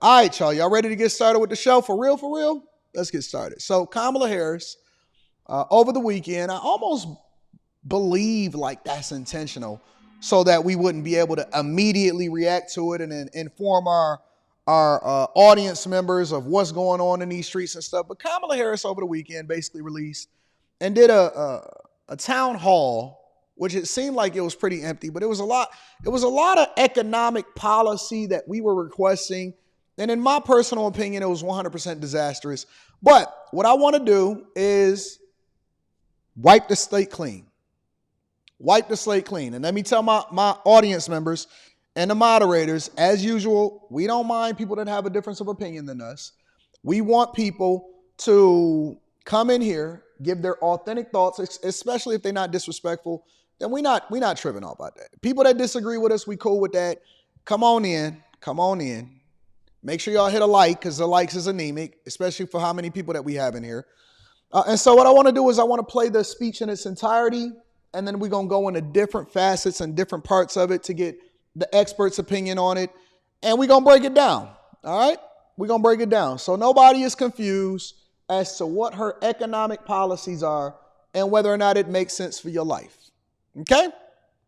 All right, y'all ready to get started with the show? For real, for real? Let's get started. So Kamala Harris, over the weekend, I almost believe like that's intentional so that we wouldn't be able to immediately react to it and then inform our audience members of what's going on in these streets and stuff. But Kamala Harris over the weekend basically released and did a town hall, which it seemed like it was pretty empty, but it was a lot of economic policy that we were requesting. And in my personal opinion, it was 100% disastrous. But what I want to do is wipe the slate clean. Wipe the slate clean. And let me tell my audience members and the moderators, as usual, we don't mind people that have a difference of opinion than us. We want people to come in here, give their authentic thoughts, especially if they're not disrespectful. Then we not tripping off about that. People that disagree with us, we cool with that. Come on in. Make sure y'all hit a like because the likes is anemic, especially for how many people that we have in here. And so what I want to do is I want to play the speech in its entirety, and then we're going to go into different facets and different parts of it to get the expert's opinion on it, and we're going to break it down, all right? We're going to break it down so nobody is confused as to what her economic policies are and whether or not it makes sense for your life, okay?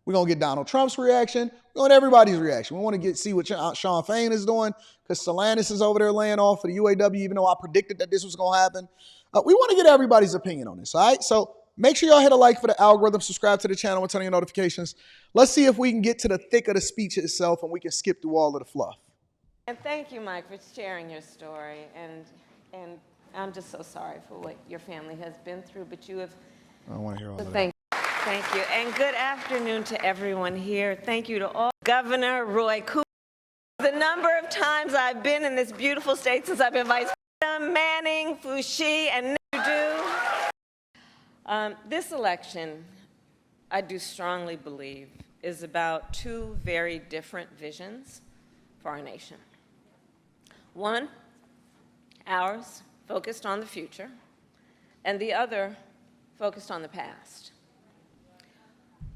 We're going to get Donald Trump's reaction. We're going to everybody's reaction. We want to see what Sean Fain is doing because Stellantis is over there laying off for the UAW, even though I predicted that this was going to happen. We want to get everybody's opinion on this, all right? So make sure y'all hit a like for the algorithm, subscribe to the channel, and turn on your notifications. Let's see if we can get to the thick of the speech itself and we can skip through all of the fluff. And thank you, Mike, for sharing your story. And I'm just so sorry for what your family has been through, but you have... I don't want to hear all of that. Thank you. And good afternoon to everyone here. Thank you to all. Governor Roy Cooper. The number of times I've been in this beautiful state since I've been Vice President, Manning, Foushee, and Nadeau. This election, I do strongly believe, is about two very different visions for our nation. One, ours, focused on the future, and the other, focused on the past.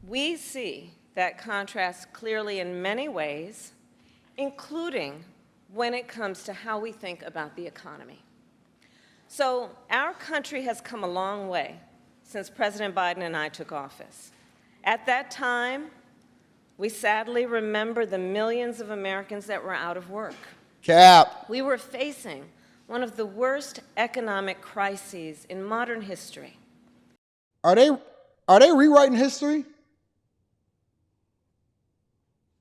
We see that contrast clearly in many ways, including when it comes to how we think about the economy. So our country has come a long way since President Biden and I took office. At that time, we sadly remember the millions of Americans that were out of work. Cap. We were facing one of the worst economic crises in modern history. Are they rewriting history?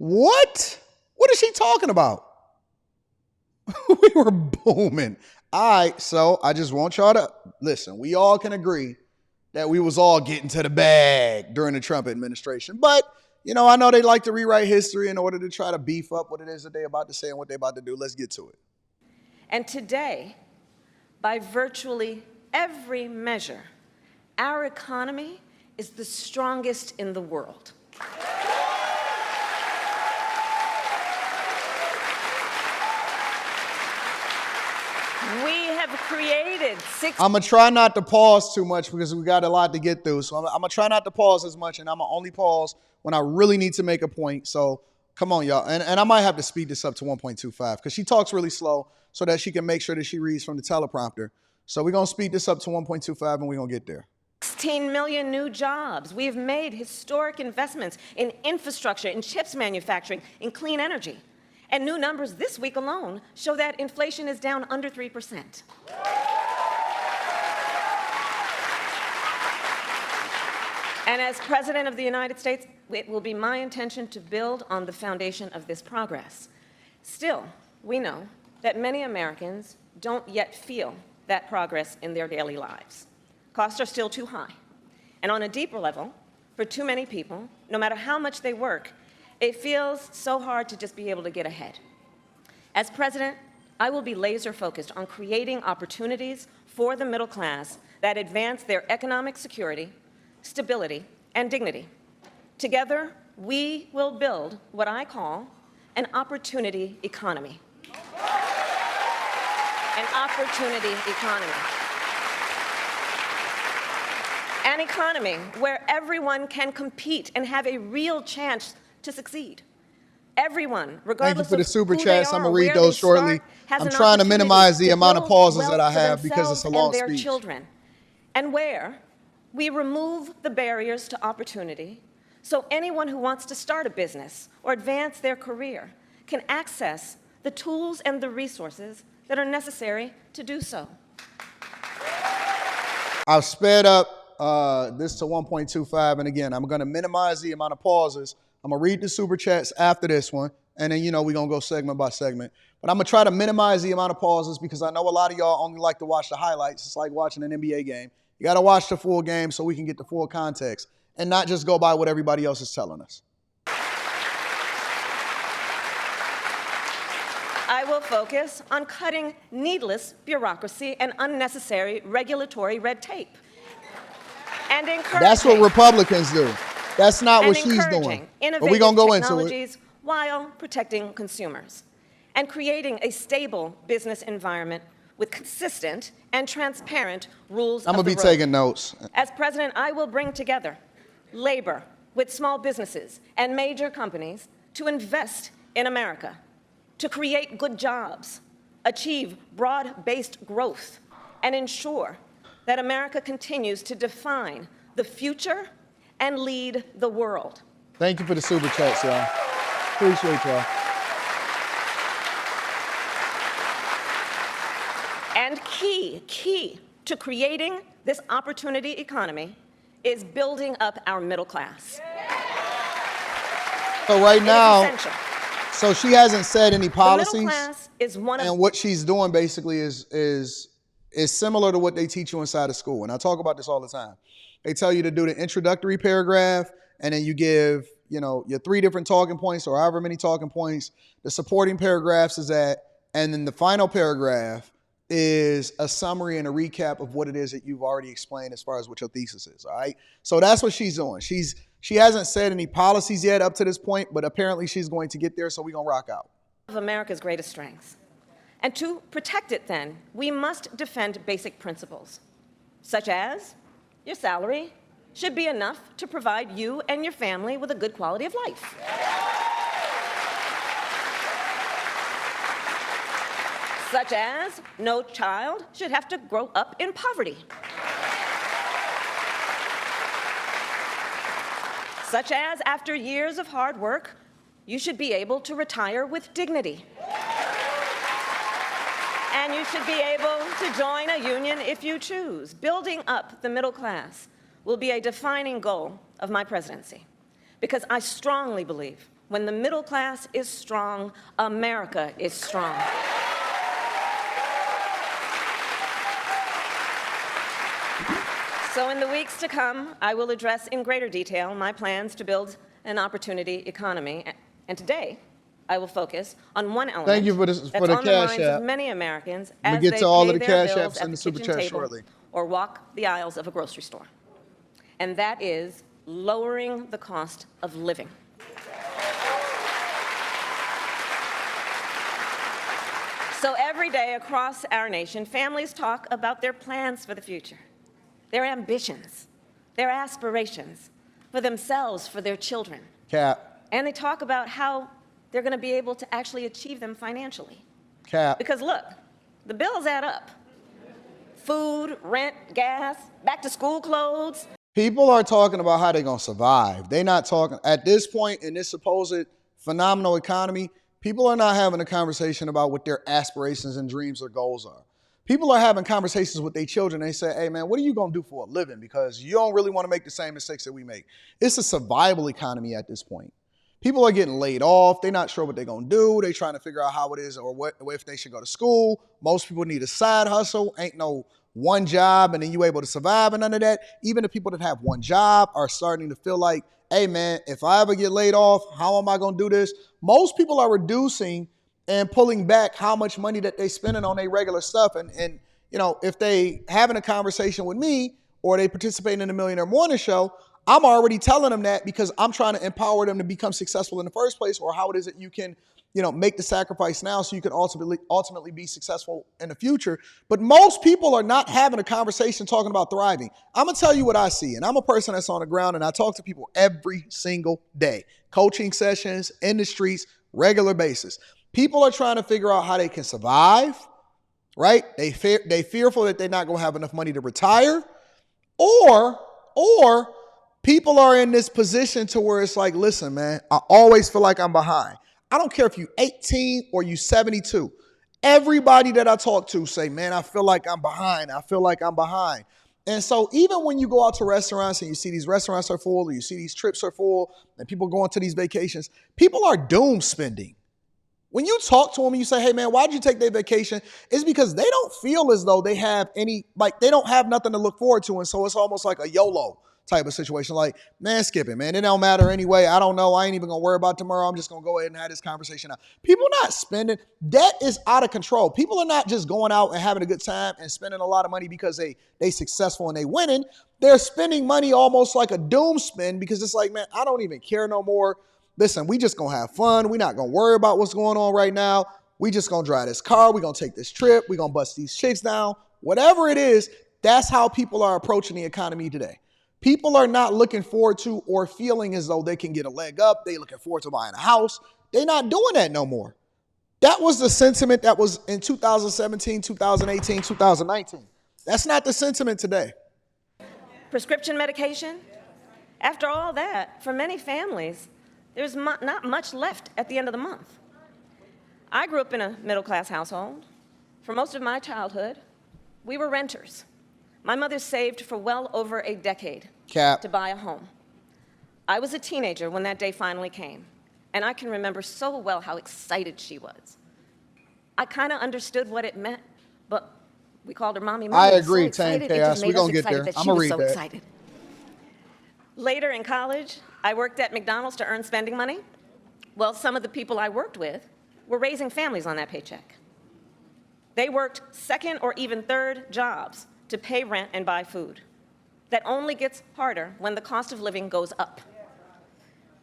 What? What is she talking about? We were booming. All right, so I just want y'all to listen. We all can agree that we was all getting to the bag during the Trump administration. But, you know, I know they like to rewrite history in order to try to beef up what it is that they're about to say and what they're about to do. Let's get to it. And today, by virtually every measure, our economy is the strongest in the world. We have created I'm going to try not to pause too much because we got a lot to get through. So I'm going to try not to pause as much, and I'm going to only pause when I really need to make a point. So come on, y'all. And I might have to speed this up to 1.25 because she talks really slow so that she can make sure that she reads from the teleprompter. So we're going to speed this up to 1.25 and we're going to get there. 16 million new jobs. We've made historic investments in infrastructure, in chips manufacturing, in clean energy. And new numbers this week alone show that inflation is down under 3%. And as President of the United States, it will be my intention to build on the foundation of this progress. Still, we know that many Americans don't yet feel that progress in their daily lives. Costs are still too high. And on a deeper level, for too many people, no matter how much they work, it feels so hard to just be able to get ahead. As president, I will be laser focused on creating opportunities for the middle class that advance their economic security, stability, and dignity. Together, we will build what I call an opportunity economy. An opportunity economy. An economy where everyone can compete and have a real chance to succeed. Everyone, Thank you regardless for the of super who chats. they I'm are going or to read where those they shortly. start, has I'm an trying to opportunity minimize the to amount of build pauses that wealth I for have because it's themselves a long and their speech. children, and where we remove the barriers to opportunity so anyone who wants to start a business or advance their career can access the tools and the resources that are necessary to do so. I've sped up this to 1.25, and again, I'm going to minimize the amount of pauses. I'm going to read the super chats after this one, and then, we're going to go segment by segment. But I'm going to try to minimize the amount of pauses because I know a lot of y'all only like to watch the highlights. It's like watching an NBA game. You got to watch the full game so we can get the full context and not just go by what everybody else is telling us. I will focus on cutting needless bureaucracy and unnecessary regulatory red tape. And encouraging. That's what Republicans do. That's not what she's doing. But we're going to go into it. While protecting consumers and creating a stable business environment with consistent and transparent rules I'm of going to the be road. taking notes. As president, I will bring together labor with small businesses and major companies to invest in America, to create good jobs, achieve broad-based growth, and ensure that America continues to define the future and lead the world. Thank you for the super chats, y'all. Appreciate y'all. And key to creating this opportunity economy is building up our middle class. So right now, it is essential. So she hasn't said any policies. The middle class is one of, and what she's doing basically is similar to what they teach you inside of school. And I talk about this all the time. They tell you to do the introductory paragraph, and then you give, your 3 different talking points or however many talking points. The supporting paragraphs is that, and then the final paragraph is a summary and a recap of what it is that you've already explained as far as what your thesis is, all right? So that's what she's doing. She hasn't said any policies yet up to this point, but apparently she's going to get there, so we're going to rock out. Of America's greatest strengths. And to protect it, then, we must defend basic principles, such as your salary should be enough to provide you and your family with a good quality of life. Such as no child should have to grow up in poverty. Such as after years of hard work, you should be able to retire with dignity. And you should be able to join a union if you choose. Building up the middle class will be a defining goal of my presidency, because I strongly believe when the middle class is strong, America is strong. So in the weeks to come, I will address in greater detail my plans to build an opportunity economy. And today, I will focus on one element. Thank you for the on the cash minds app. of many Americans We as get they to all pay of the their cash bills apps at and the super kitchen chat table shortly. or walk the aisles of a grocery store. And that is lowering the cost of living. So every day across our nation, families talk about their plans for the future, their ambitions, their aspirations for themselves, for their children. Cap. And they talk about how they're going to be able to actually achieve them financially. Cap. Because look, the bills add up. Food, rent, gas, back to school clothes. People are talking about how they're going to survive. They're not talking, at this point in this supposed phenomenal economy, people are not having a conversation about what their aspirations and dreams or goals are. People are having conversations with their children. They say, hey, man, what are you going to do for a living? Because you don't really want to make the same mistakes that we make. It's a survival economy at this point. People are getting laid off. They're not sure what they're going to do. They're trying to figure out how it is or what if they should go to school. Most people need a side hustle. Ain't no one job and then you able to survive and none of that. Even the people that have one job are starting to feel like, hey, man, if I ever get laid off, how am I going to do this? Most people are reducing and pulling back how much money that they spending on their regular stuff. And if they having a conversation with me or they participate in the Millionaire Morning Show, I'm already telling them that because I'm trying to empower them to become successful in the first place, or how it is that you can, make the sacrifice now so you can ultimately be successful in the future. But most people are not having a conversation talking about thriving. I'm going to tell you what I see. And I'm a person that's on the ground and I talk to people every single day. Coaching sessions, in the streets, regular basis. People are trying to figure out how they can survive, right? They fearful that they're not going to have enough money to retire, or people are in this position to where it's like, listen, man, I always feel like I'm behind. I don't care if you're 18 or you're 72. Everybody that I talk to say, man, I feel like I'm behind. I feel like I'm behind. And so even when you go out to restaurants and you see these restaurants are full, or you see these trips are full, and people going to these vacations, people are doom spending. When you talk to them and you say, hey, man, why'd you take their vacation? It's because they don't feel as though they have any, like they don't have nothing to look forward to. And so it's almost like a YOLO type of situation. Like, man, skip it, man. It don't matter anyway. I don't know. I ain't even going to worry about tomorrow. I'm just going to go ahead and have this conversation out. People not spending. Debt is out of control. People are not just going out and having a good time and spending a lot of money because they successful and they winning. They're spending money almost like a doom spend because it's like, man, I don't even care no more. Listen, we just going to have fun. We're not going to worry about what's going on right now. We just going to drive this car. We're going to take this trip. We're going to bust these chicks down. Whatever it is, that's how people are approaching the economy today. People are not looking forward to or feeling as though they can get a leg up. They're looking forward to buying a house. They're not doing that no more. That was the sentiment that was in 2017, 2018, 2019. That's not the sentiment today. Prescription medication? After all that, for many families, there's not much left at the end of the month. I grew up in a middle-class household. For most of my childhood, we were renters. My mother saved for well over a decade to buy a home. I was a teenager when that day finally came, and I can remember so well how excited she was. I kind of understood what it meant, but we called her Mommy. I agree, Tame Chaos. We're going to get there. I'm going to read that. Excited. Later in college, I worked at McDonald's to earn spending money. Well, some of the people I worked with were raising families on that paycheck. They worked second or even third jobs to pay rent and buy food. That only gets harder when the cost of living goes up.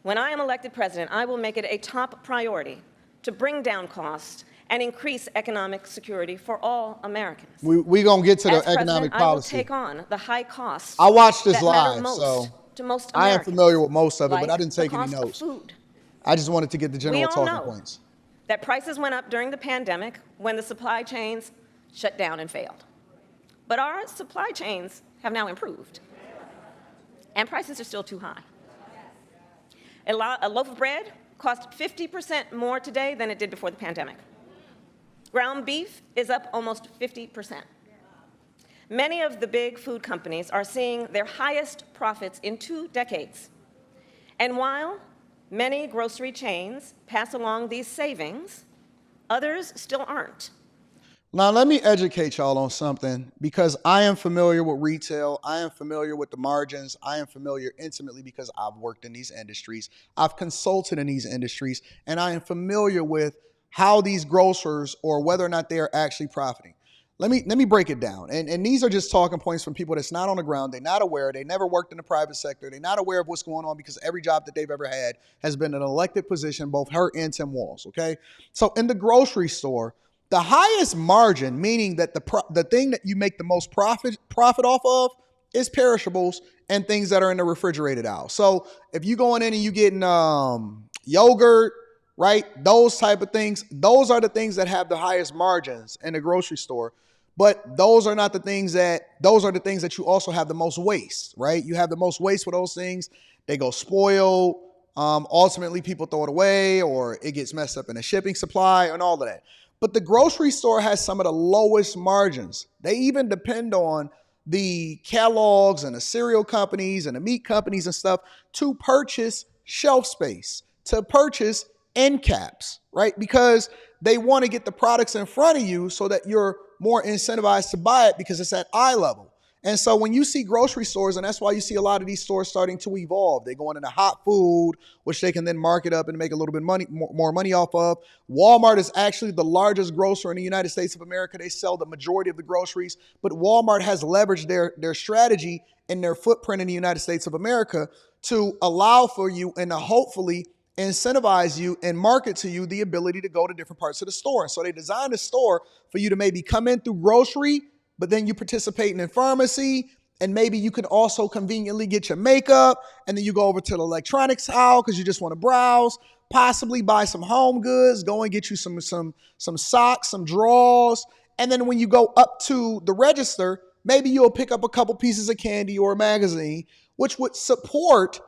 When I am elected president, I will make it a top priority to bring down costs and increase economic security for all Americans. We're going to get to the As economic president, I will policy. take on the high costs I watched this that live, matter most so to most I am Americans, familiar with most of it, like but I didn't take the any cost notes. of food. I just wanted to get the general We all talking know points. that prices went up during the pandemic when the supply chains shut down and failed. But our supply chains have now improved, and prices are still too high. A loaf of bread costs 50% more today than it did before the pandemic. Ground beef is up almost 50%. Many of the big food companies are seeing their highest profits in 2 decades. And while many grocery chains pass along these savings, others still aren't. Now, let me educate y'all on something because I am familiar with retail. I am familiar with the margins. I am familiar intimately because I've worked in these industries. I've consulted in these industries, and I am familiar with how these grocers or whether or not they are actually profiting. Let me break it down. And these are just talking points from people that's not on the ground. They're not aware. They never worked in the private sector. They're not aware of what's going on because every job that they've ever had has been an elected position, both her and Tim Walz, okay? So in the grocery store, the highest margin, meaning that the thing that you make the most profit off of is perishables and things that are in the refrigerated aisle. So if you going in and you getting yogurt, right, those type of things, those are the things that have the highest margins in the grocery store. But those are not the things those are the things that you also have the most waste, right? You have the most waste with those things. They go spoiled. Ultimately, people throw it away or it gets messed up in the shipping supply and all of that. But the grocery store has some of the lowest margins. They even depend on the Kellogg's and the cereal companies and the meat companies and stuff to purchase shelf space, to purchase end caps, right? Because they want to get the products in front of you so that you're more incentivized to buy it because it's at eye level. And so when you see grocery stores, and that's why you see a lot of these stores starting to evolve, they're going into hot food, which they can then market up and make a little bit more money off of. Walmart is actually the largest grocer in the United States of America. They sell the majority of the groceries, but Walmart has leveraged their strategy and their footprint in the United States of America to allow for you and to hopefully incentivize you and market to you the ability to go to different parts of the store. And so they designed a store for you to maybe come in through grocery, but then you participating in pharmacy, and maybe you can also conveniently get your makeup, and then you go over to the electronics aisle because you just want to browse. possibly buy some home goods, go and get you some socks, some drawers. And then when you go up to the register, maybe you'll pick up a couple pieces of candy or a magazine, which would support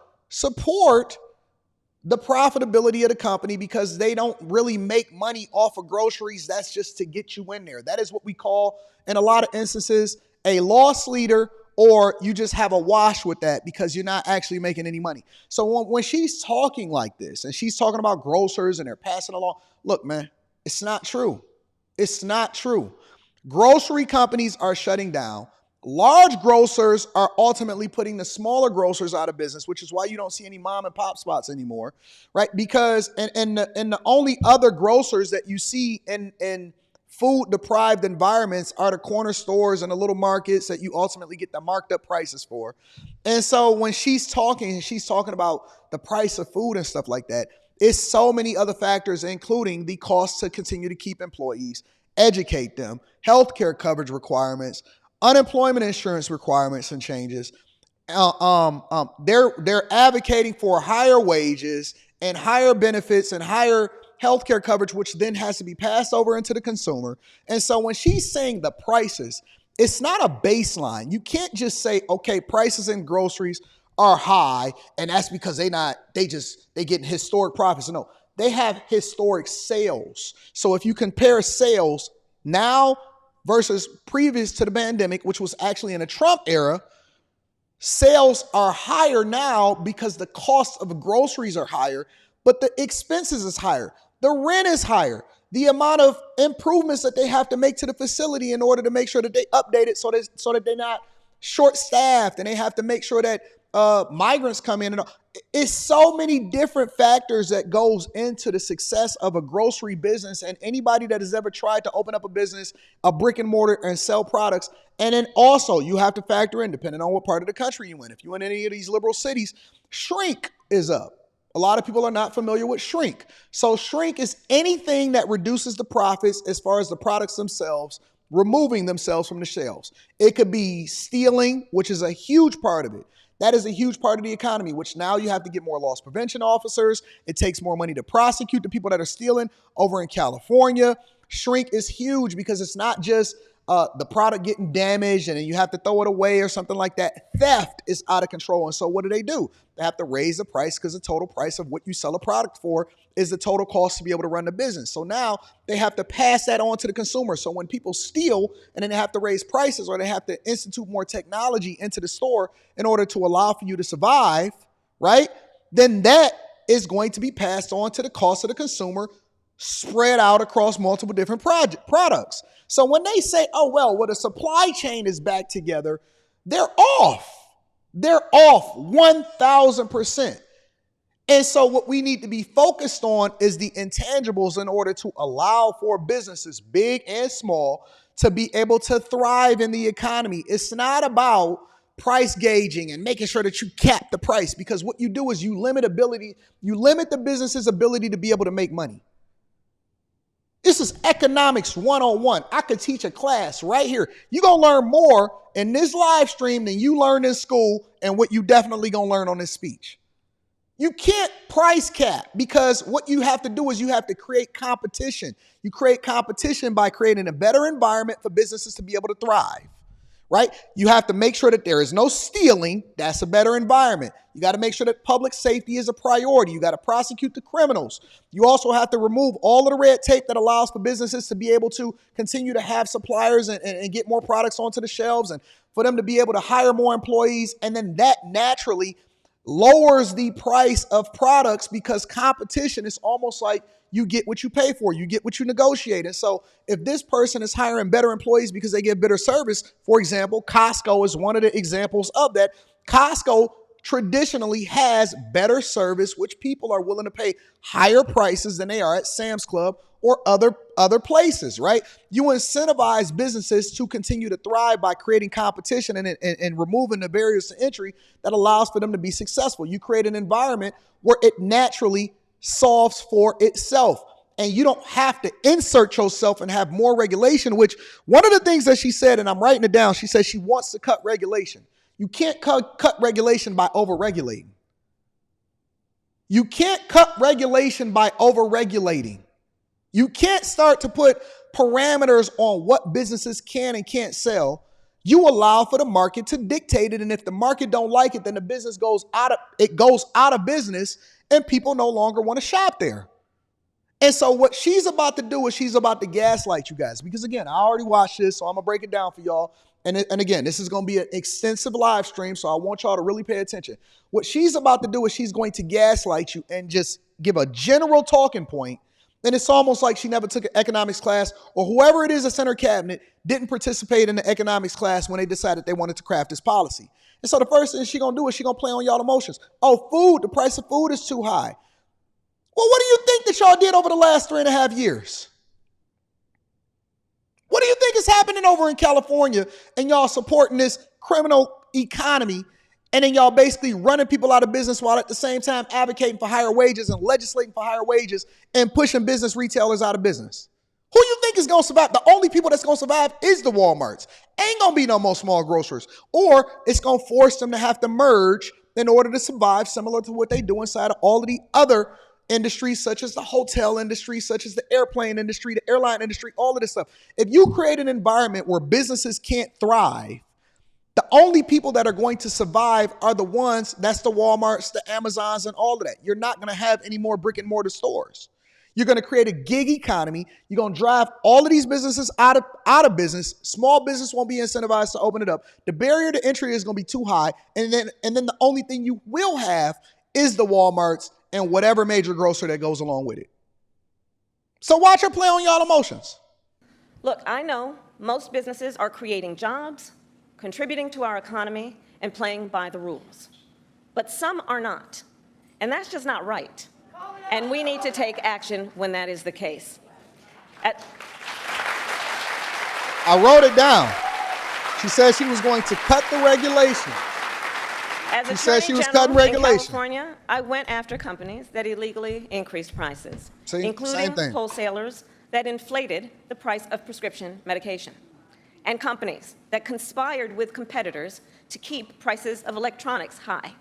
the profitability of the company, because they don't really make money off of groceries. That's just to get you in there. That is what we call, in a lot of instances, a loss leader, or you just have a wash with that because you're not actually making any money. So when she's talking like this and she's talking about grocers and they're passing along, look, man, it's not true. It's not true. Grocery companies are shutting down. Large grocers are ultimately putting the smaller grocers out of business, which is why you don't see any mom and pop spots anymore, right? Because and the only other grocers that you see in food deprived environments are the corner stores and the little markets that you ultimately get the marked up prices for. And so when she's talking about the price of food and stuff like that, it's so many other factors, including the cost to continue to keep employees, educate them, healthcare coverage requirements, unemployment insurance requirements and changes. They're advocating for higher wages and higher benefits and higher healthcare coverage, which then has to be passed over into the consumer. And so when she's saying the prices, it's not a baseline. You can't just say, okay, prices in groceries are high, and that's because they getting historic profits. No, they have historic sales. So if you compare sales now versus previous to the pandemic, which was actually in a Trump era, sales are higher now because the cost of groceries are higher, but the expenses is higher. The rent is higher. The amount of improvements that they have to make to the facility in order to make sure that they update it so that they're not short-staffed, and they have to make sure that migrants come in. And it's so many different factors that goes into the success of a grocery business. And anybody that has ever tried to open up a business, a brick and mortar, and sell products. And then also you have to factor in, depending on what part of the country you're in. If you're in any of these liberal cities, shrink is up. A lot of people are not familiar with shrink. So shrink is anything that reduces the profits as far as the products themselves, removing themselves from the shelves. It could be stealing, which is a huge part of it. That is a huge part of the economy, which now you have to get more loss prevention officers. It takes more money to prosecute the people that are stealing. Over in California, shrink is huge because it's not just the product getting damaged and then you have to throw it away or something like that. Theft is out of control. And so what do? They have to raise the price because the total price of what you sell a product for is the total cost to be able to run the business. So now they have to pass that on to the consumer. So when people steal and then they have to raise prices or they have to institute more technology into the store in order to allow for you to survive, right? Then that is going to be passed on to the cost of the consumer, spread out across multiple different products. So when they say, oh, well, the supply chain is back together, they're off. They're off 1,000%. And so what we need to be focused on is the intangibles in order to allow for businesses, big and small, to be able to thrive in the economy. It's not about price gauging and making sure that you cap the price, because what you do is you limit the business's ability to be able to make money. This is economics 101. I could teach a class right here. You're going to learn more in this live stream than you learned in school and what you definitely going to learn on this speech. You can't price cap, because what you have to do is you have to create competition. You create competition by creating a better environment for businesses to be able to thrive, right? You have to make sure that there is no stealing. That's a better environment. You got to make sure that public safety is a priority. You got to prosecute the criminals. You also have to remove all of the red tape that allows for businesses to be able to continue to have suppliers and get more products onto the shelves, and for them to be able to hire more employees. And then that naturally lowers the price of products, because competition is almost like you get what you pay for. You get what you negotiate. And so if this person is hiring better employees because they give better service, for example, Costco is one of the examples of that. Costco traditionally has better service, which people are willing to pay higher prices than they are at Sam's Club or other places, right? You incentivize businesses to continue to thrive by creating competition and removing the barriers to entry that allows for them to be successful. You create an environment where it naturally solves for itself, and you don't have to insert yourself and have more regulation, which one of the things that she said, and I'm writing it down, she says she wants to cut regulation. You can't cut regulation by over-regulating. You can't cut regulation by over-regulating. You can't start to put parameters on what businesses can and can't sell. You allow for the market to dictate it, and if the market don't like it, then the business goes out of business, and people no longer want to shop there. And so what she's about to do is she's about to gaslight you guys, because again, I already watched this, so I'm gonna break it down for y'all. And again, this is gonna be an extensive live stream, so I want y'all to really pay attention. What she's about to do is she's going to gaslight you and just give a general talking point. And it's almost like she never took an economics class, or whoever it is that's in her cabinet didn't participate in the economics class when they decided they wanted to craft this policy. And so the first thing she's gonna do is she's gonna play on y'all emotions. Oh, food, the price of food is too high. Well, what do you think that y'all did over the last 3.5 years? What do you think is happening over in California, and y'all supporting this criminal economy, and then y'all basically running people out of business while at the same time advocating for higher wages and legislating for higher wages and pushing business retailers out of business? Who you think is going to survive? The only people that's going to survive is the Walmarts. Ain't going to be no more small grocers. Or it's going to force them to have to merge in order to survive, similar to what they do inside of all of the other industries, such as the hotel industry, such as the airplane industry, the airline industry, all of this stuff. If you create an environment where businesses can't thrive, the only people that are going to survive are the ones, that's the Walmarts, the Amazons, and all of that. You're not going to have any more brick and mortar stores. You're going to create a gig economy. You're going to drive all of these businesses out of business. Small business won't be incentivized to open it up. The barrier to entry is going to be too high. And then the only thing you will have is the Walmarts and whatever major grocer that goes along with it. So watch her play on y'all emotions. Look, I know most businesses are creating jobs, contributing to our economy, and playing by the rules. But some are not. And that's just not right. And we need to take action when that is the case. I wrote it down. She said she was going to cut the regulation. As Attorney General in California, I went after companies that illegally increased prices, including wholesalers that inflated the price of prescription medication, and companies that conspired with competitors to keep prices of electronics high.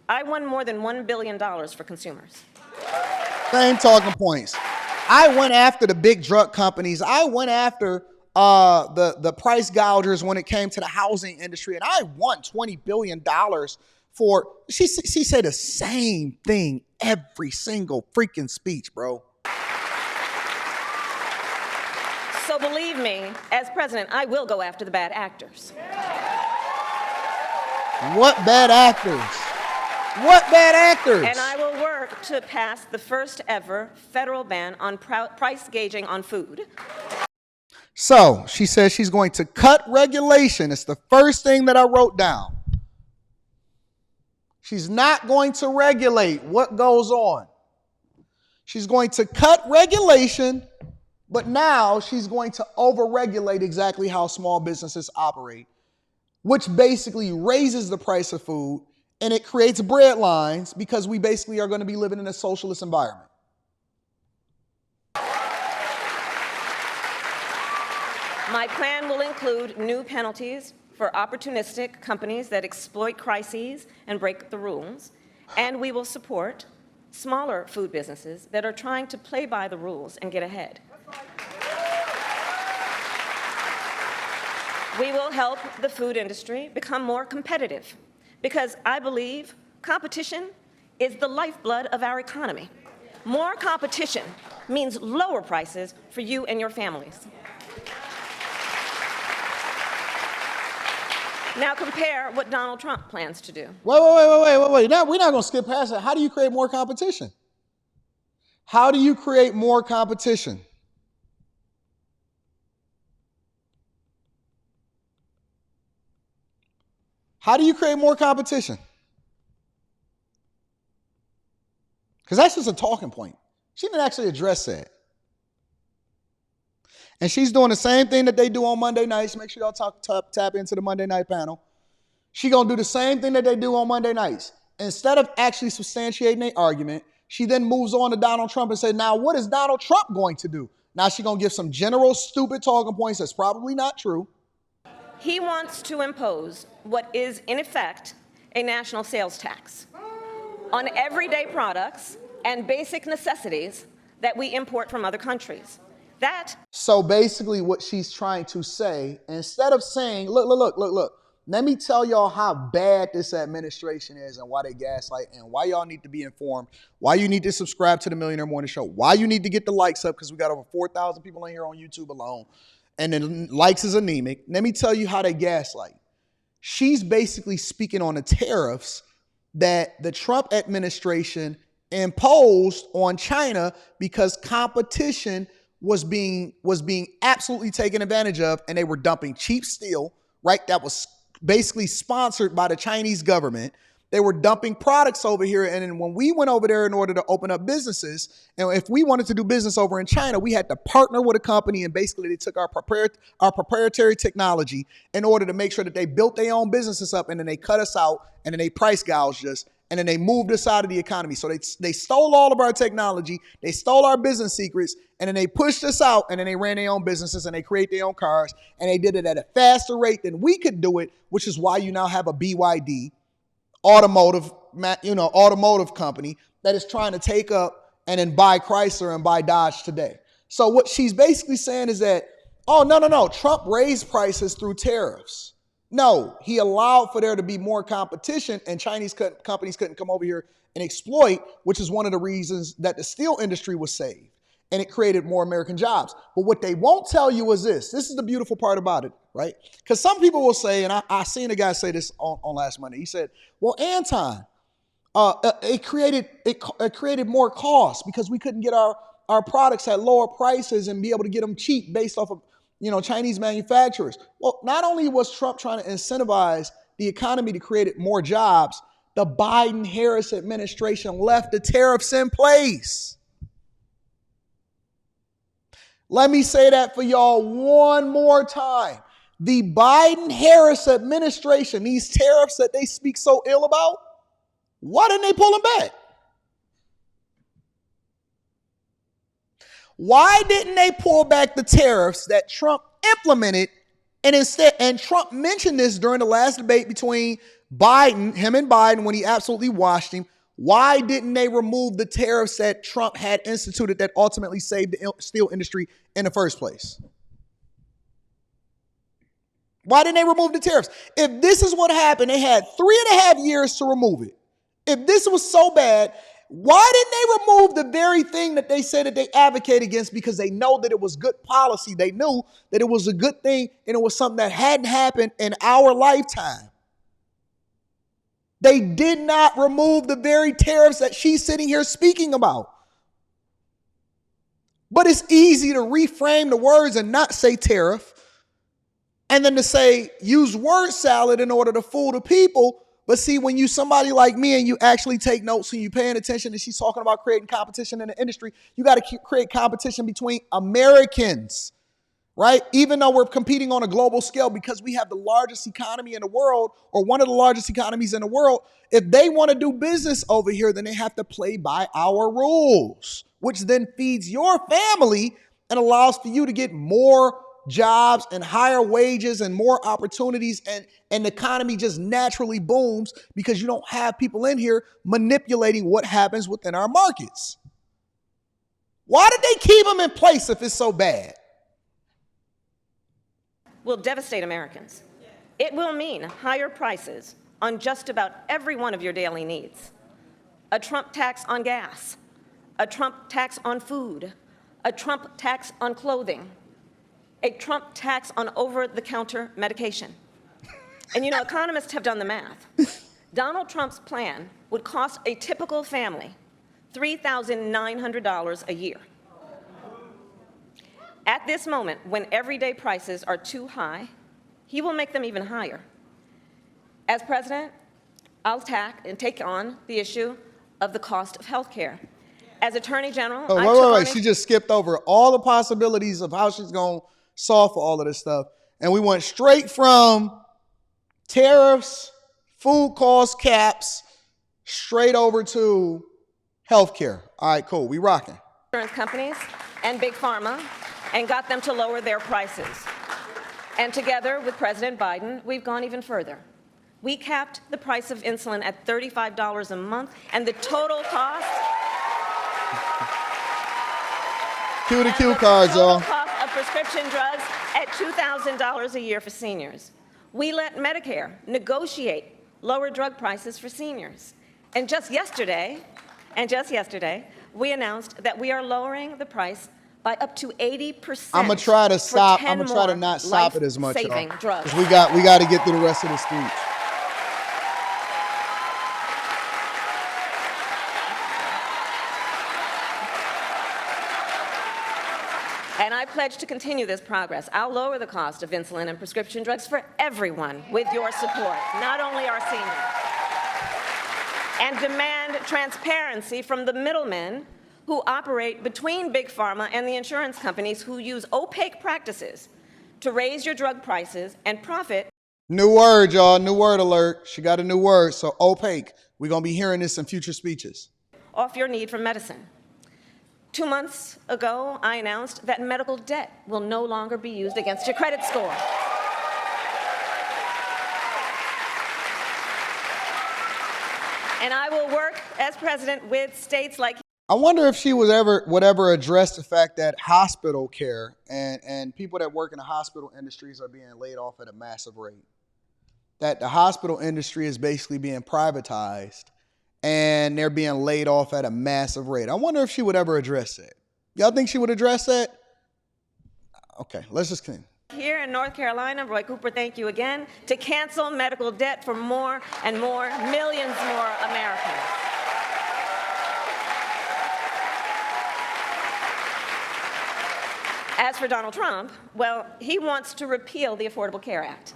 I won more than $1 billion for consumers. Same talking points. I went after the big drug companies. I went after the price gougers when it came to the housing industry, and I won $20 billion for, she said the same thing every single freaking speech, bro. So believe me, as president, I will go after the bad actors. What bad actors? What bad actors? And I will work to pass the first ever federal ban on price gauging on food. So she says she's going to cut regulation. It's the first thing that I wrote down. She's not going to regulate what goes on. She's going to cut regulation, but now she's going to over-regulate exactly how small businesses operate, which basically raises the price of food, and it creates bread lines because we basically are going to be living in a socialist environment. My plan will include new penalties for opportunistic companies that exploit crises and break the rules, and we will support smaller food businesses that are trying to play by the rules and get ahead. We will help the food industry become more competitive, because I believe competition is the lifeblood of our economy. More competition means lower prices for you and your families. Now compare what Donald Trump plans to do. Wait. Now, we're not going to skip past that. How do you create more competition? How do you create more competition? How do you create more competition? Because that's just a talking point. She didn't actually address that. And she's doing the same thing that they do on Monday nights. Make sure y'all tap into the Monday night panel. She's going to do the same thing that they do on Monday nights. Instead of actually substantiating their argument, she then moves on to Donald Trump and says, now what is Donald Trump going to do? Now she's going to give some general stupid talking points that's probably not true. He wants to impose what is, in effect, a national sales tax. on everyday products and basic necessities that we import from other countries. So basically what she's trying to say, instead of saying, look, let me tell y'all how bad this administration is and why they gaslight and why y'all need to be informed, why you need to subscribe to the Millionaire Morning Show, why you need to get the likes up because we got over 4,000 people in here on YouTube alone, and then likes is anemic. Let me tell you how they gaslight. She's basically speaking on the tariffs that the Trump administration imposed on China because competition was being absolutely taken advantage of, and they were dumping cheap steel, right? That was basically sponsored by the Chinese government. They were dumping products over here, and then when we went over there in order to open up businesses, and if we wanted to do business over in China, we had to partner with a company, and basically they took our proprietary technology in order to make sure that they built their own businesses up, and then they cut us out, and then they price gouged us, and then they moved us out of the economy. So they stole all of our technology, they stole our business secrets, and then they pushed us out, and then they ran their own businesses, and they created their own cars, and they did it at a faster rate than we could do it, which is why you now have a BYD automotive company that is trying to take up and then buy Chrysler and buy Dodge today. So what she's basically saying is that, oh, no, Trump raised prices through tariffs. No, he allowed for there to be more competition, and Chinese companies couldn't come over here and exploit, which is one of the reasons that the steel industry was saved, and it created more American jobs. But what they won't tell you is this is the beautiful part about it, right? Because some people will say, and I seen a guy say this on last Monday, he said, well, Anton, it created more costs because we couldn't get our products at lower prices and be able to get them cheap based off of Chinese manufacturers. Well, not only was Trump trying to incentivize the economy to create more jobs, the Biden-Harris administration left the tariffs in place. Let me say that for y'all one more time. The Biden-Harris administration, these tariffs that they speak so ill about, why didn't they pull them back? Why didn't they pull back the tariffs that Trump implemented? And Trump mentioned this during the last debate between him and Biden, when he absolutely washed him. Why didn't they remove the tariffs that Trump had instituted that ultimately saved the steel industry in the first place? Why didn't they remove the tariffs? If this is what happened, they had 3.5 years to remove it. If this was so bad, why didn't they remove the very thing that they said that they advocate against? Because they know that it was good policy. They knew that it was a good thing, and it was something that hadn't happened in our lifetime. They did not remove the very tariffs that she's sitting here speaking about. But it's easy to reframe the words and not say tariff, and then to say use word salad in order to fool the people. But see, when you somebody like me and you actually take notes and you paying attention, and she's talking about creating competition in the industry, you got to create competition between Americans, right? Even though we're competing on a global scale, because we have the largest economy in the world, or one of the largest economies in the world, if they want to do business over here, then they have to play by our rules, which then feeds your family and allows for you to get more jobs and higher wages and more opportunities, and the economy just naturally booms because you don't have people in here manipulating what happens within our markets. Why did they keep them in place if it's so bad? Will devastate Americans. It will mean higher prices on just about every one of your daily needs. A Trump tax on gas, a Trump tax on food, a Trump tax on clothing, a Trump tax on over-the-counter medication. And economists have done the math. Donald Trump's plan would cost a typical family $3,900 a year. At this moment, when everyday prices are too high, he will make them even higher. As president, I'll take on the issue of the cost of health care. As Attorney General, wait. She just skipped over all the possibilities of how she's going to solve for all of this stuff. And we went straight from tariffs, food cost caps, straight over to healthcare. All right, cool. We rocking. Insurance companies and Big Pharma, and got them to lower their prices. And together with President Biden, we've gone even further. We capped the price of insulin at $35 a month, and the total cost... Cue the cue cards, y'all. Total cost of prescription drugs at $2,000 a year for seniors. We let Medicare negotiate lower drug prices for seniors. And just yesterday, we announced that we are lowering the price by up to 80%. I'm gonna try to stop. I'm gonna try to not stop it as much, y'all. Drugs. We got to get through the rest of the speech. And I pledge to continue this progress. I'll lower the cost of insulin and prescription drugs for everyone with your support, not only our seniors. And demand transparency from the middlemen who operate between Big Pharma and the insurance companies who use opaque practices to raise your drug prices and profit. New word, y'all. New word alert. She got a new word. So opaque. We're going to be hearing this in future speeches. Off your need for medicine. 2 months ago, I announced that medical debt will no longer be used against your credit score. And I will work as president with states like... I wonder if she would ever address the fact that hospital care and people that work in the hospital industries are being laid off at a massive rate. That the hospital industry is basically being privatized and they're being laid off at a massive rate. I wonder if she would ever address that. Y'all think she would address that? Okay, let's just continue. Here in North Carolina, Roy Cooper, thank you again, to cancel medical debt for more and more, millions more Americans. As for Donald Trump, well, he wants to repeal the Affordable Care Act.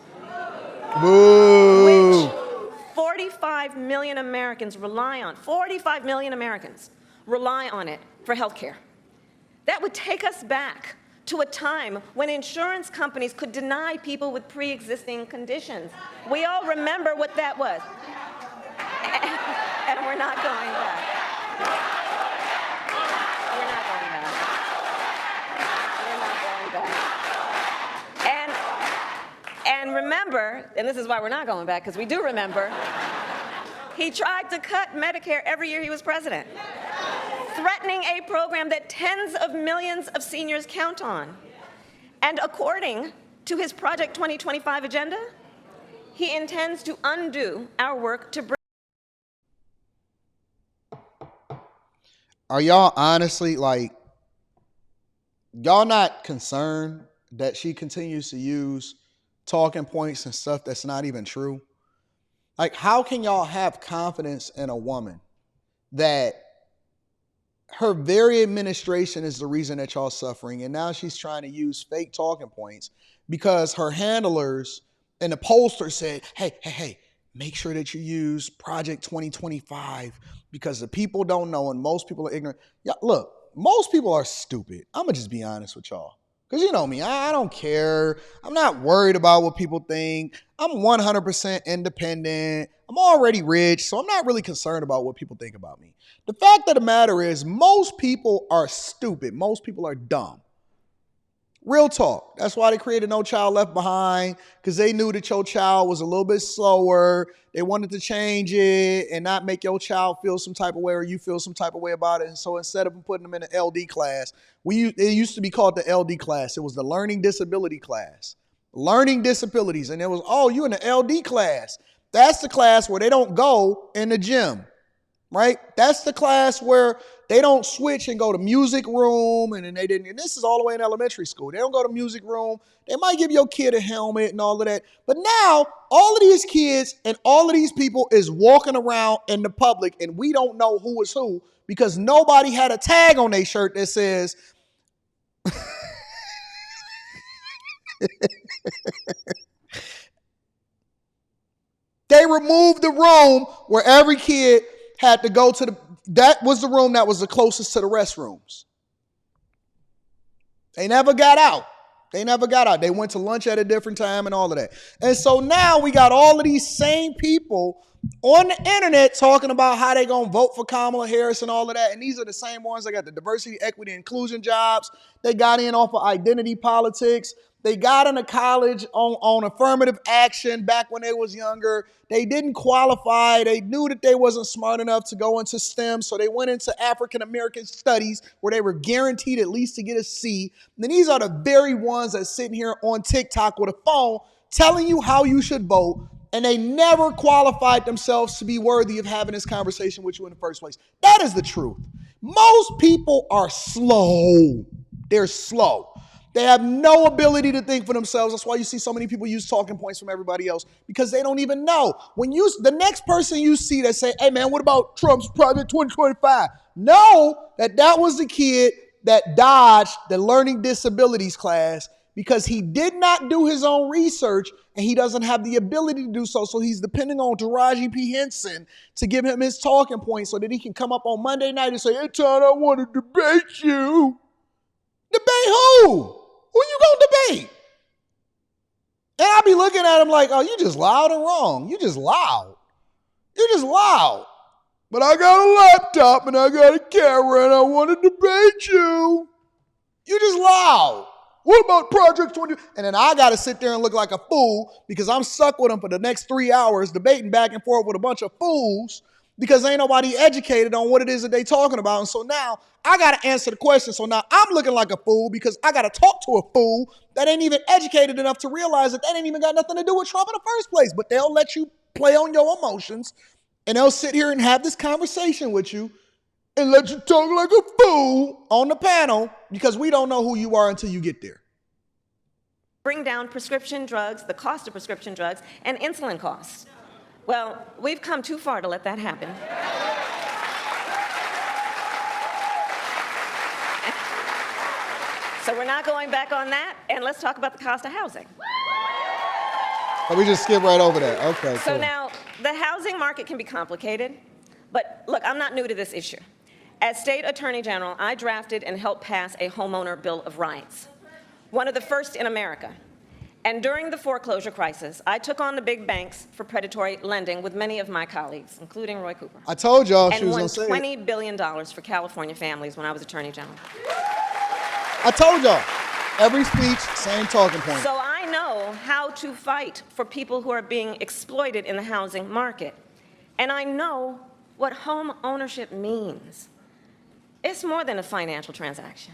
Boo! Which 45 million Americans rely on. 45 million Americans rely on it for health care. That would take us back to a time when insurance companies could deny people with pre-existing conditions. We all remember what that was. And we're not going back. We're not going back. We're not going back. And remember, and this is why we're not going back, because we do remember, he tried to cut Medicare every year he was president, threatening a program that tens of millions of seniors count on. And according to his Project 2025 agenda, he intends to undo our work to bring... Are y'all honestly, y'all not concerned that she continues to use talking points and stuff that's not even true? Like, how can y'all have confidence in a woman that her very administration is the reason that y'all suffering, and now she's trying to use fake talking points because her handlers and the pollster said, hey, make sure that you use Project 2025 because the people don't know and most people are ignorant. Yeah, look, most people are stupid. I'm going to just be honest with y'all. Because you know me, I don't care. I'm not worried about what people think. I'm 100% independent. I'm already rich, so I'm not really concerned about what people think about me. The fact of the matter is, most people are stupid. Most people are dumb. Real talk. That's why they created No Child Left Behind, because they knew that your child was a little bit slower. They wanted to change it and not make your child feel some type of way or you feel some type of way about it. And so instead of putting them in an LD class, it used to be called the LD class. It was the Learning Disability class. Learning disabilities. And it was, oh, you in the LD class. That's the class where they don't go in the gym, right? That's the class where they don't switch and go to music room and they didn't. And this is all the way in elementary school. They don't go to music room. They might give your kid a helmet and all of that. But now all of these kids and all of these people is walking around in the public and we don't know who is who because nobody had a tag on their shirt that says, they removed the room where every kid had to go to that was the room that was the closest to the restrooms. They never got out. They went to lunch at a different time and all of that. And so now we got all of these same people on the internet talking about how they gonna vote for Kamala Harris and all of that. And these are the same ones that got the diversity, equity, inclusion jobs. They got in off of identity politics. They got into college on affirmative action back when they was younger. They didn't qualify. They knew that they wasn't smart enough to go into STEM, so they went into African American studies where they were guaranteed at least to get a C. And then these are the very ones that sitting here on TikTok with a phone telling you how you should vote, and they never qualified themselves to be worthy of having this conversation with you in the first place. That is the truth. Most people are slow. They're slow. They have no ability to think for themselves. That's why you see so many people use talking points from everybody else, because they don't even know. When the next person you see that say, hey man, what about Trump's Project 2025? Know that was the kid that dodged the learning disabilities class because he did not do his own research and he doesn't have the ability to do so. So he's depending on Taraji P. Henson to give him his talking points so that he can come up on Monday night and say, hey, Todd, I want to debate you. Debate who? Who you gonna debate? And I'll be looking at him like, oh, you just loud and wrong. You just loud. You're just loud. But I got a laptop and I got a camera and I want to debate you. You just loud. What about Project 20? And then I got to sit there and look like a fool because I'm stuck with them for the next 3 hours debating back and forth with a bunch of fools because ain't nobody educated on what it is that they talking about. And so now I got to answer the question. So now I'm looking like a fool because I got to talk to a fool that ain't even educated enough to realize that ain't even got nothing to do with Trump in the first place. But they'll let you play on your emotions and they'll sit here and have this conversation with you and let you talk like a fool on the panel because we don't know who you are until you get there. Bring down prescription drugs, the cost of prescription drugs, and insulin costs. Well, we've come too far to let that happen. So we're not going back on that, and let's talk about the cost of housing. Oh, we just skip right over that. Okay, So cool. now, the housing market can be complicated, but look, I'm not new to this issue. As State Attorney General, I drafted and helped pass a homeowner Bill of Rights, one of the first in America. And during the foreclosure crisis, I took on the big banks for predatory lending with many of my colleagues, including Roy Cooper. I told y'all she and was won going to say it. $20 billion for California families when I was Attorney General. I told y'all. Every speech, same talking point. So I know how to fight for people who are being exploited in the housing market. And I know what home ownership means. It's more than a financial transaction.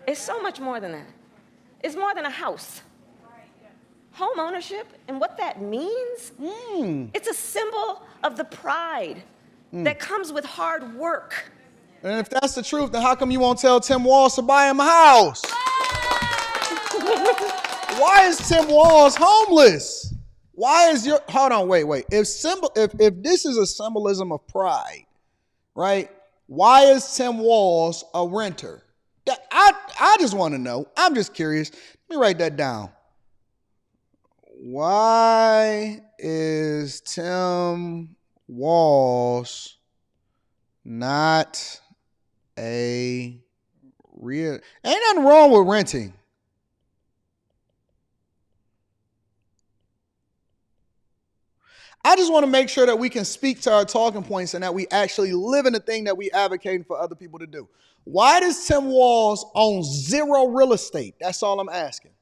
It's so much more than that. It's more than a house. Home ownership and what that means, it's a symbol of the pride that comes with hard work. And if that's the truth, then how come you won't tell Tim Walz to buy him a house? Why is Tim Walz homeless? Why is hold on, wait. If this is a symbolism of pride, right? Why is Tim Walz a renter? I just want to know. I'm just curious. Let me write that down. Why is Tim Walz not a real? Ain't nothing wrong with renting. I just want to make sure that we can speak to our talking points and that we actually live in the thing that we advocating for other people to do. Why does Tim Walz own zero real estate? That's all I'm asking.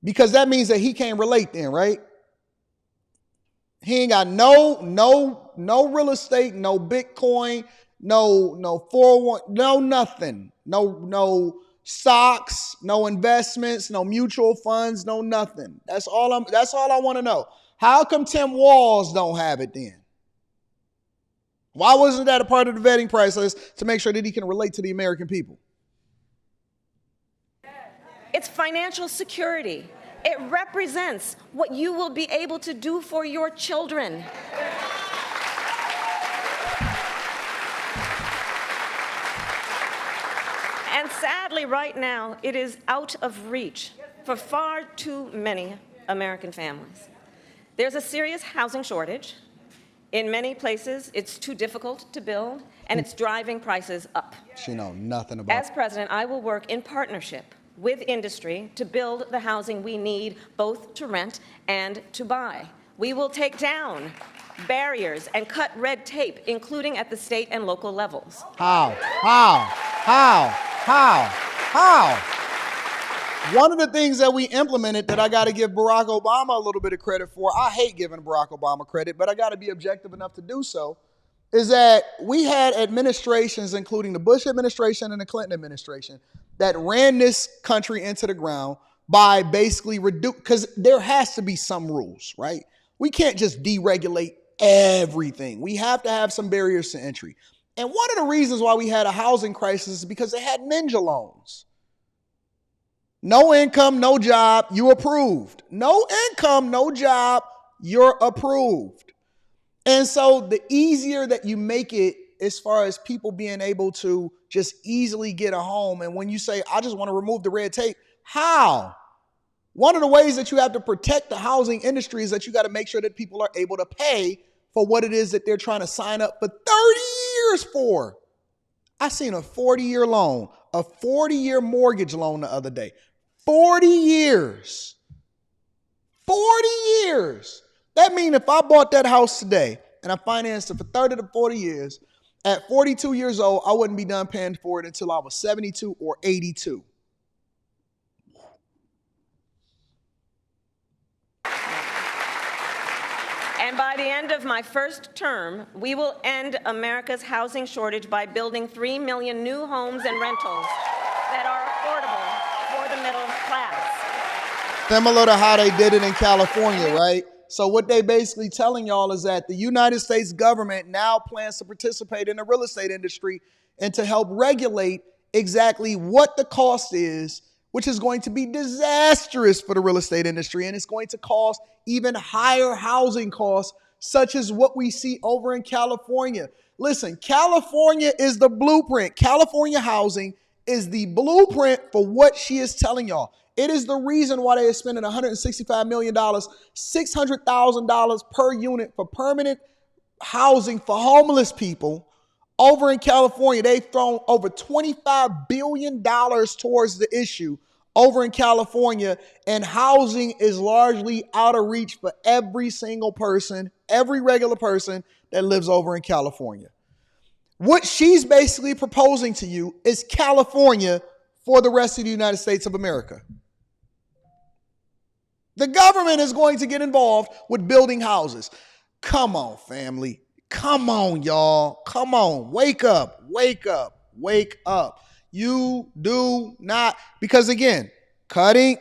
Because that means that he can't relate then, right? He ain't got no real estate, no Bitcoin, no 401, no nothing. No stocks, no investments, no mutual funds, no nothing. That's all I want to know. How come Tim Walz don't have it then? Why wasn't that a part of the vetting process to make sure that he can relate to the American people? It's financial security. It represents what you will be able to do for your children. And sadly, right now, it is out of reach for far too many American families. There's a serious housing shortage. In many places, it's too difficult to build, and it's driving prices up. She know nothing about it. As president, I will work in partnership with industry to build the housing we need both to rent and to buy. We will take down barriers and cut red tape, including at the state and local levels. How? One of the things that we implemented that I got to give Barack Obama a little bit of credit for, I hate giving Barack Obama credit, but I got to be objective enough to do so, is that we had administrations, including the Bush administration and the Clinton administration, that ran this country into the ground by basically because there has to be some rules, right? We can't just deregulate everything. We have to have some barriers to entry. And one of the reasons why we had a housing crisis is because they had ninja loans. No income, no job, you approved. No income, no job, you're approved. And so the easier that you make it as far as people being able to just easily get a home, and when you say, I just want to remove the red tape, how? One of the ways that you have to protect the housing industry is that you got to make sure that people are able to pay for what it is that they're trying to sign up for 30 years for. I seen a 40-year loan, a 40-year mortgage loan the other day. 40 years. 40 years. That means if I bought that house today and I financed it for 30 to 40 years, at 42 years old, I wouldn't be done paying for it until I was 72 or 82. And by the end of my first term, we will end America's housing shortage by building 3 million new homes and rentals that are affordable for the middle class. Similar to how they did it in California, right? So what they basically telling y'all is that the United States government now plans to participate in the real estate industry and to help regulate exactly what the cost is, which is going to be disastrous for the real estate industry. And it's going to cause even higher housing costs, such as what we see over in California. Listen, California is the blueprint. California housing is the blueprint for what she is telling y'all. It is the reason why they are spending $165 million, $600,000 per unit for permanent housing for homeless people over in California. They've thrown over $25 billion towards the issue over in California, and housing is largely out of reach for every single person, every regular person that lives over in California. What she's basically proposing to you is California for the rest of the United States of America. The government is going to get involved with building houses. Come on, family. Come on, y'all. Come on. Wake up. Wake up. Wake up. You do not, because again, cutting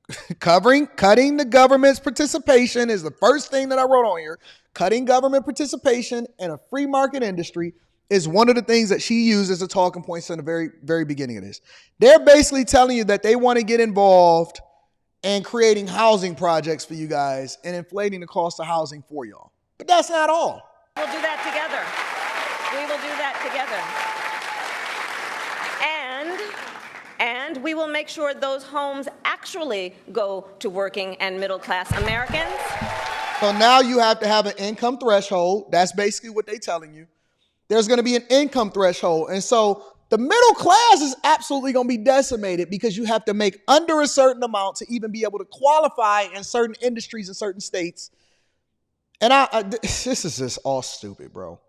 the government's participation is the first thing that I wrote on here. Cutting government participation in a free market industry is one of the things that she used as a talking point in the very, very beginning of this. They're basically telling you that they want to get involved in creating housing projects for you guys and inflating the cost of housing for y'all. But that's not all. We'll do that together. We will do that together. And we will make sure those homes actually go to working and middle class Americans. So now you have to have an income threshold. That's basically what they're telling you. There's going to be an income threshold. And so the middle class is absolutely going to be decimated because you have to make under a certain amount to even be able to qualify in certain industries in certain states. And this is just all stupid, bro.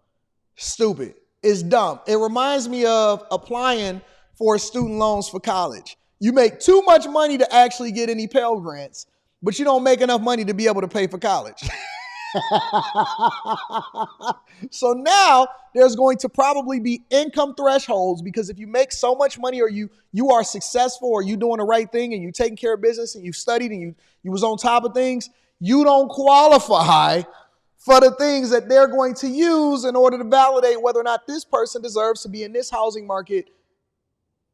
Stupid. It's dumb. It reminds me of applying for student loans for college. You make too much money to actually get any Pell Grants, but you don't make enough money to be able to pay for college. So now there's going to probably be income thresholds, because if you make so much money, or you are successful, or you doing the right thing, and you taking care of business, and you've studied, and you was on top of things, you don't qualify for the things that they're going to use in order to validate whether or not this person deserves to be in this housing market.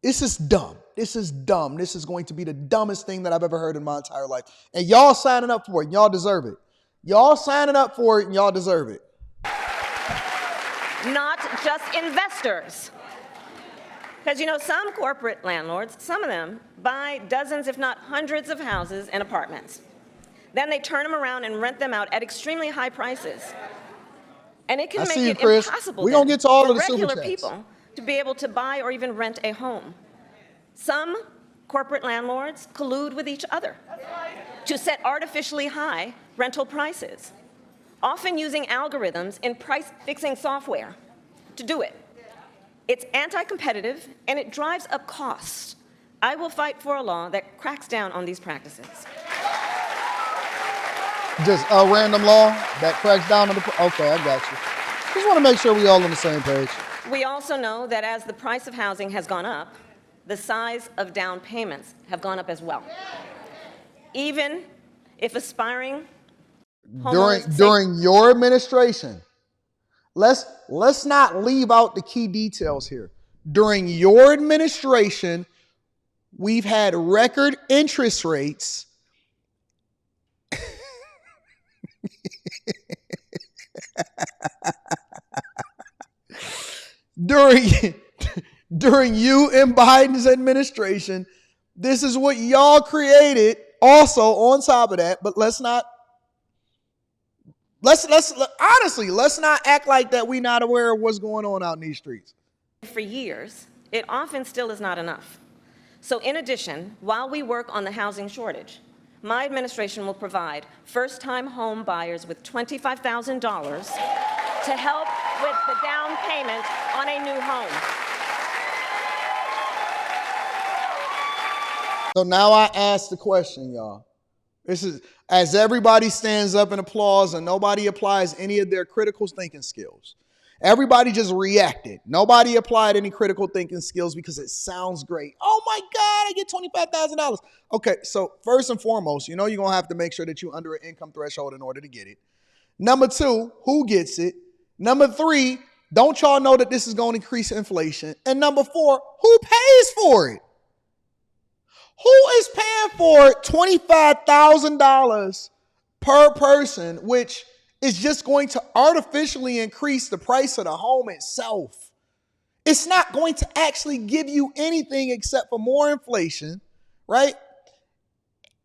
This is dumb. This is dumb. This is going to be the dumbest thing that I've ever heard in my entire life. And y'all signing up for it, and y'all deserve it. Y'all signing up for it, and y'all deserve it. Not just investors. Because, some corporate landlords, some of them, buy dozens, if not hundreds of houses and apartments. Then they turn them around and rent them out at extremely high prices. And it can make it impossible We're gonna get to all for of the super regular chats. people to be able to buy or even rent a home. Some corporate landlords collude with each other to set artificially high rental prices, often using algorithms in price-fixing software to do it. It's anti-competitive, and it drives up costs. I will fight for a law that cracks down on these practices. Just a random law that cracks down on the... Okay, I got you. Just want to make sure we all on the same page. We also know that as the price of housing has gone up, the size of down payments have gone up as well. Even if aspiring homeowners... During your administration, let's not leave out the key details here. During your administration, we've had record interest rates. During you and Biden's administration, this is what y'all created. Also, on top of that, but let's honestly, let's not act like that we're not aware of what's going on out in these streets. For years, it often still is not enough. So in addition, while we work on the housing shortage, my administration will provide first-time home buyers with $25,000 to help with the down payment on a new home. So now I ask the question, y'all. This is as everybody stands up and applauds and nobody applies any of their critical thinking skills. Everybody just reacted. Nobody applied any critical thinking skills because it sounds great. Oh my God, I get $25,000. Okay, so first and foremost, you're going to have to make sure that you're under an income threshold in order to get it. Number two, who gets it? Number three, don't y'all know that this is going to increase inflation? And number four, who pays for it? Who is paying for $25,000 per person, which is just going to artificially increase the price of the home itself? It's not going to actually give you anything except for more inflation, right?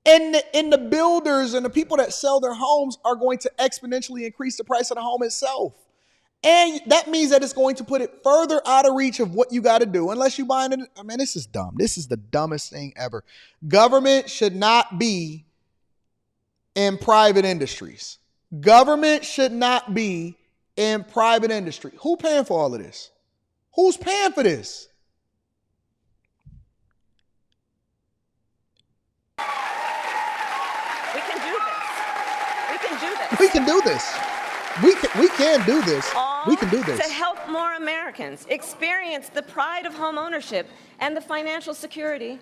And the builders and the people that sell their homes are going to exponentially increase the price of the home itself. And that means that it's going to put it further out of reach of what you got to do, unless you buy it. I mean, this is dumb. This is the dumbest thing ever. Government should not be in private industries. Government should not be in private industry. Who paying for all of this? Who's paying for this? We can do this. We can do this. We can do this. We can do this. We can do this. To help more Americans experience the pride of home ownership and the financial security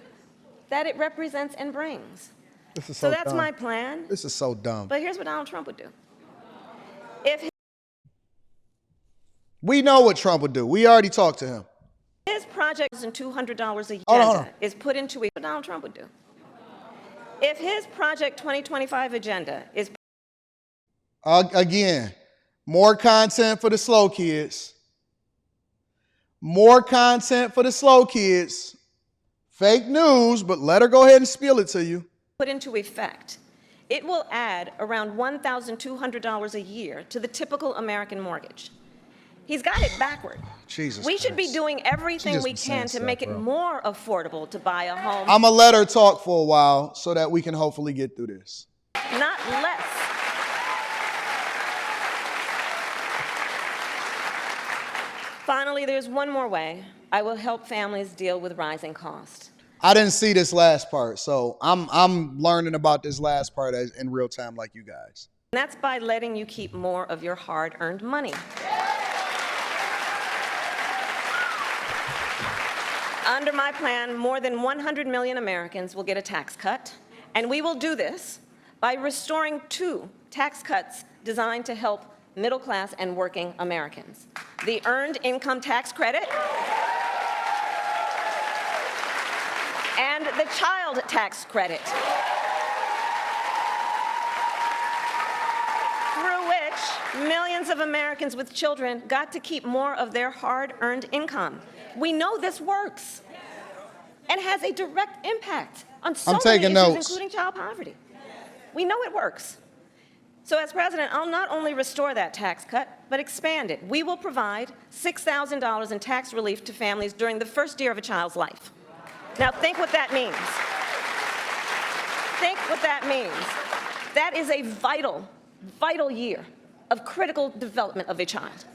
that it represents and brings. This is so that's dumb. my plan. This is so dumb. But here's what Donald Trump would do. We know what Trump would do. We already talked to him. His project and $200 a year is put into what Donald Trump would do. If his Project 2025 agenda is again, more content for the slow kids. More content for the slow kids. Fake news, but let her go ahead and spill it to you. Put into effect, it will add around $1,200 a year to the typical American mortgage. He's got it backward. Jesus we should be Christ. doing everything we can to make it more affordable to buy a home. I'm going to let her talk for a while so that we can hopefully get through this. Not less. Finally, there's one more way I will help families deal with rising costs. I didn't see this last part, so I'm learning about this last part in real time like you guys. And that's by letting you keep more of your hard-earned money. Under my plan, more than 100 million Americans will get a tax cut, and we will do this by restoring 2 tax cuts designed to help middle-class and working Americans: the Earned Income Tax Credit and the Child Tax Credit, through which millions of Americans with children got to keep more of their hard-earned income. We know this works and has a direct impact on so many issues, including child poverty. We know it works. So as president, I'll not only restore that tax cut, but expand it. We will provide $6,000 in tax relief to families during the first year of a child's life. Now think what that means. Think what that means. That is a vital, vital year of critical development of a child.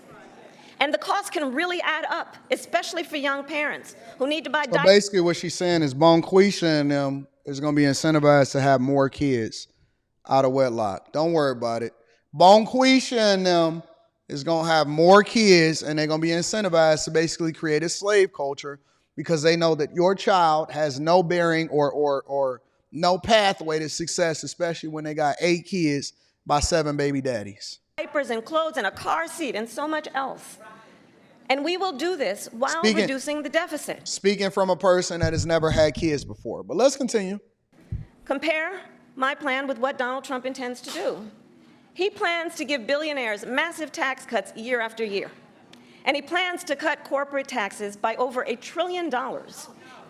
And the cost can really add up, especially for young parents who need to buy So basically what she's saying is Bonquisha and them is going to be incentivized to have more kids out of wedlock. Don't worry about it. Bonquisha and them is going to have more kids, and they're going to be incentivized to basically create a slave culture because they know that your child has no bearing or no pathway to success, especially when they got 8 kids by 7 baby daddies. Diapers and clothes and a car seat and so much else. And we will do this while reducing the deficit. Speaking from a person that has never had kids before. But let's continue. Compare my plan with what Donald Trump intends to do. He plans to give billionaires massive tax cuts year after year. And he plans to cut corporate taxes by over $1 trillion,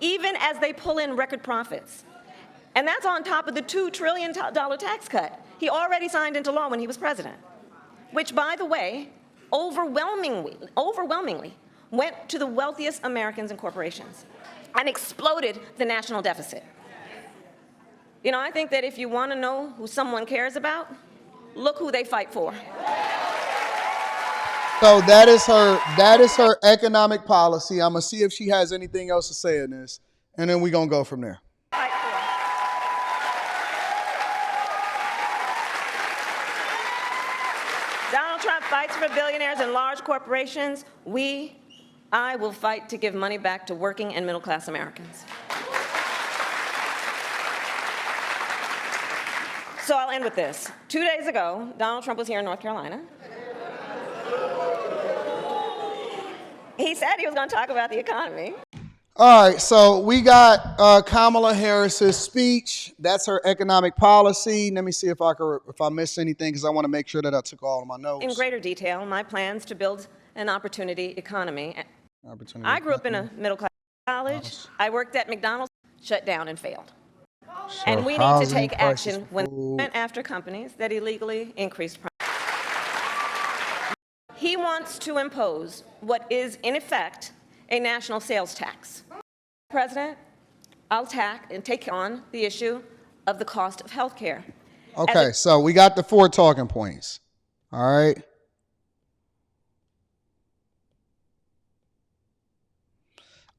even as they pull in record profits. And that's on top of the $2 trillion tax cut he already signed into law when he was president, which, by the way, overwhelmingly went to the wealthiest Americans and corporations and exploded the national deficit. You know, I think that if you want to know who someone cares about, look who they fight for. So that is her economic policy. I'm going to see if she has anything else to say in this, and then we're going to go from there. Donald Trump fights for billionaires and large corporations. I will fight to give money back to working and middle-class Americans. So I'll end with this. 2 days ago, Donald Trump was here in North Carolina. He said he was going to talk about the economy. All right, so we got Kamala Harris's speech. That's her economic policy. Let me see if I missed anything, because I want to make sure that I took all of my notes. In greater detail, my plans to build an opportunity economy. I grew up in a middle-class college. I worked at McDonald's, shut down and failed. So and we need to take action when we went after companies that illegally increased prices. He wants to impose what is, in effect, a national sales tax. President, I'll take on the issue of the cost of health care. Okay, so we got the 4 talking points. All right.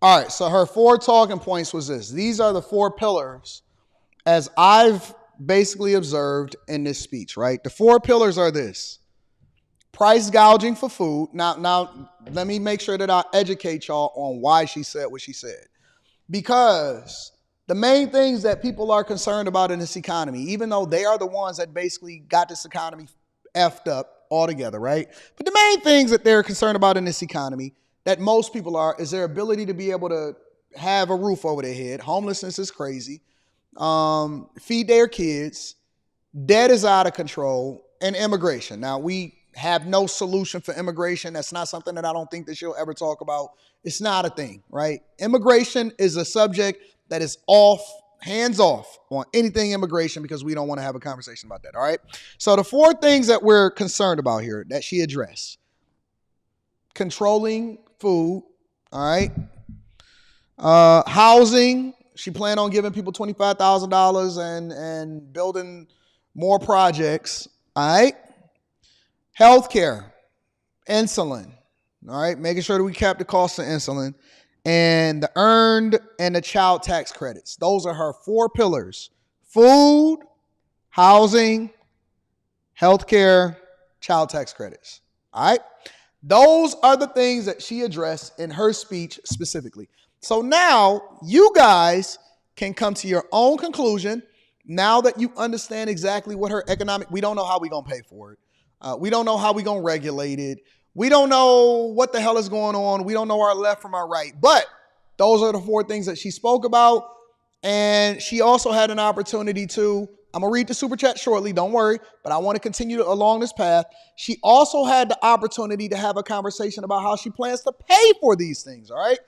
All right, so her 4 talking points was this. These are the 4 pillars as I've basically observed in this speech, right? The 4 pillars are this. Price gouging for food. Now, let me make sure that I educate y'all on why she said what she said. Because the main things that people are concerned about in this economy, even though they are the ones that basically got this economy effed up altogether, right? But the main things that they're concerned about in this economy that most people are is their ability to be able to have a roof over their head. Homelessness is crazy. Feed their kids. Debt is out of control. And immigration. Now, we have no solution for immigration. That's not something that I don't think that she'll ever talk about. It's not a thing, right? Immigration is a subject that is hands off on anything immigration, because we don't want to have a conversation about that, all right? So the 4 things that we're concerned about here that she addressed. Controlling food, all right? Housing. She planned on giving people $25,000 and building more projects, all right? Healthcare, insulin, all right? Making sure that we cap the cost of insulin, and the earned and the child tax credits. Those are her 4 pillars: food, housing, healthcare, child tax credits, all right? Those are the things that she addressed in her speech specifically. So now you guys can come to your own conclusion now that you understand exactly what her economic, we don't know how we're going to pay for it. We don't know how we're going to regulate it. We don't know what the hell is going on. We don't know our left from our right. But those are the 4 things that she spoke about. And she also had an opportunity to, I'm going to read the super chat shortly, don't worry, but I want to continue along this path. She also had the opportunity to have a conversation about how she plans to pay for these things, all right?